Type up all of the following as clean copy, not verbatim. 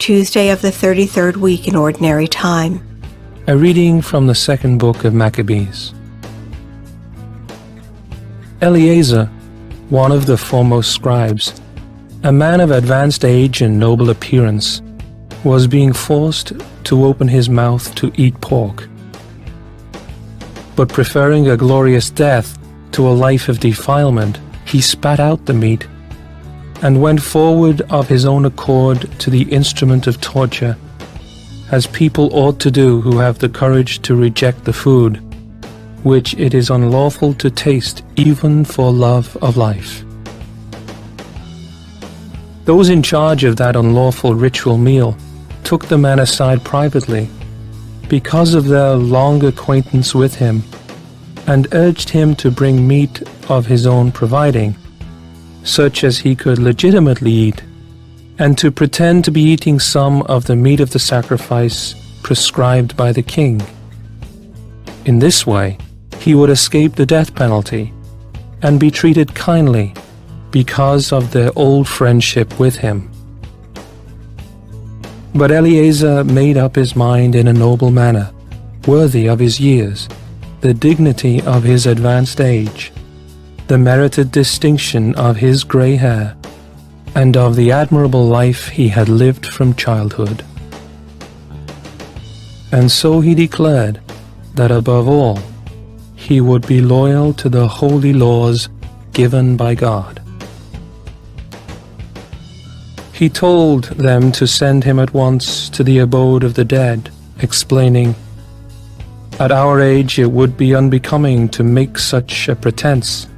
Tuesday of the 33rd week in Ordinary Time. A reading from the second book of Maccabees. Eleazar, one of the foremost scribes, a man of advanced age and noble appearance, was being forced to open his mouth to eat pork. But preferring a glorious death to a life of defilement, he spat out the meat and went forward of his own accord to the instrument of torture, as people ought to do who have the courage to reject the food, which it is unlawful to taste even for love of life. Those in charge of that unlawful ritual meal took the man aside privately, because of their long acquaintance with him, and urged him to bring meat of his own providing, such as he could legitimately eat, and to pretend to be eating some of the meat of the sacrifice prescribed by the king. In this way, he would escape the death penalty and be treated kindly because of their old friendship with him. But Eleazar made up his mind in a noble manner, worthy of his years, the dignity of his advanced age, the merited distinction of his grey hair, and of the admirable life he had lived from childhood. And so he declared that above all, he would be loyal to the holy laws given by God. He told them to send him at once to the abode of the dead, explaining, "At our age it would be unbecoming to make such a pretense.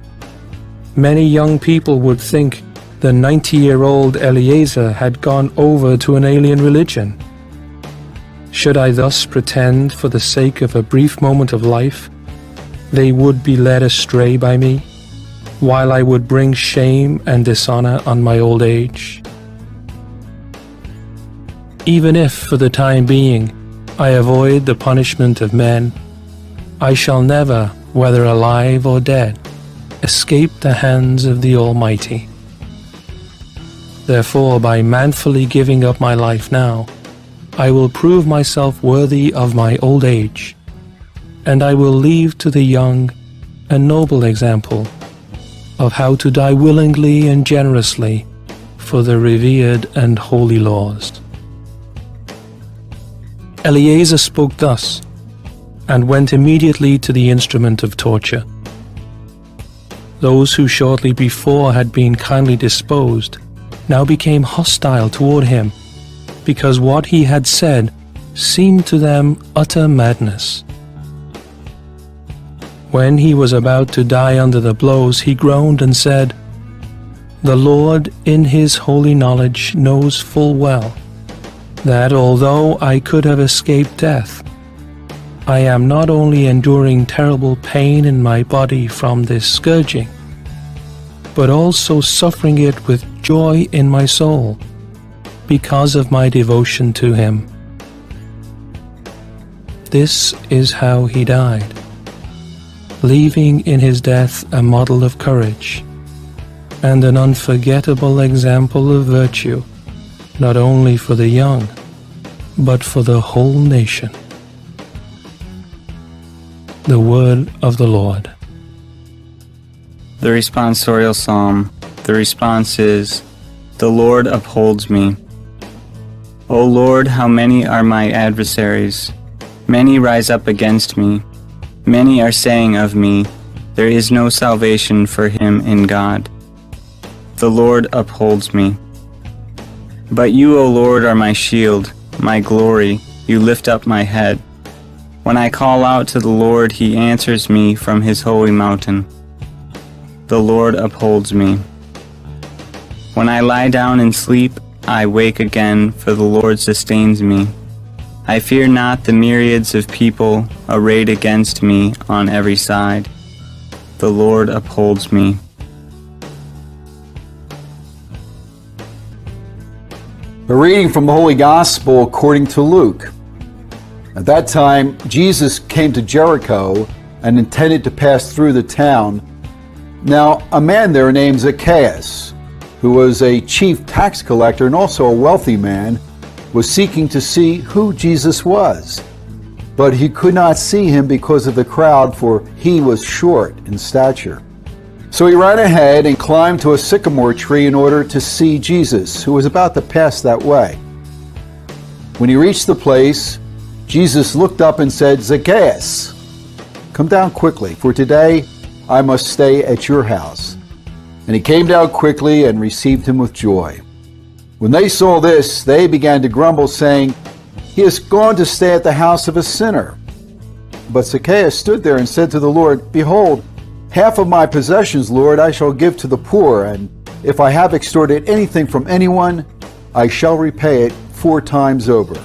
Many young people would think the 90-year-old Eleazar had gone over to an alien religion. Should I thus pretend for the sake of a brief moment of life, they would be led astray by me, while I would bring shame and dishonor on my old age? Even if, for the time being, I avoid the punishment of men, I shall never, whether alive or dead, escape the hands of the Almighty. Therefore, by manfully giving up my life now, I will prove myself worthy of my old age, and I will leave to the young a noble example of how to die willingly and generously for the revered and holy laws." Eleazar spoke thus, and went immediately to the instrument of torture. Those who shortly before had been kindly disposed now became hostile toward him, because what he had said seemed to them utter madness. When he was about to die under the blows, he groaned and said, "The Lord in his holy knowledge knows full well that although I could have escaped death, I am not only enduring terrible pain in my body from this scourging, but also suffering it with joy in my soul, because of my devotion to him." This is how he died, leaving in his death a model of courage and an unforgettable example of virtue, not only for the young, but for the whole nation. The word of the Lord. The responsorial psalm. The response is, "The Lord upholds me." O Lord, how many are my adversaries? Many rise up against me. Many are saying of me, "There is no salvation for him in God." The Lord upholds me. But you, O Lord, are my shield, my glory. You lift up my head. When I call out to the Lord, he answers me from his holy mountain. The Lord upholds me. When I lie down and sleep, I wake again, for the Lord sustains me. I fear not the myriads of people arrayed against me on every side. The Lord upholds me. A reading from the Holy Gospel according to Luke. At that time, Jesus came to Jericho and intended to pass through the town. Now, a man there named Zacchaeus, who was a chief tax collector and also a wealthy man, was seeking to see who Jesus was. But he could not see him because of the crowd, for he was short in stature. So he ran ahead and climbed to a sycamore tree in order to see Jesus, who was about to pass that way. When he reached the place, Jesus looked up and said, "Zacchaeus, come down quickly, for today I must stay at your house." And he came down quickly and received him with joy. When they saw this, they began to grumble, saying, "He has gone to stay at the house of a sinner." But Zacchaeus stood there and said to the Lord, "Behold, half of my possessions, Lord, I shall give to the poor, and if I have extorted anything from anyone, I shall repay it 4 times over."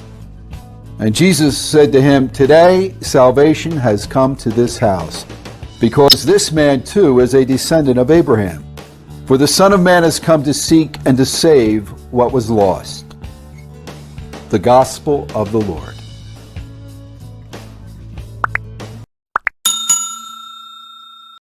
And Jesus said to him, "Today salvation has come to this house, because this man too is a descendant of Abraham. For the Son of Man has come to seek and to save what was lost." The Gospel of the Lord.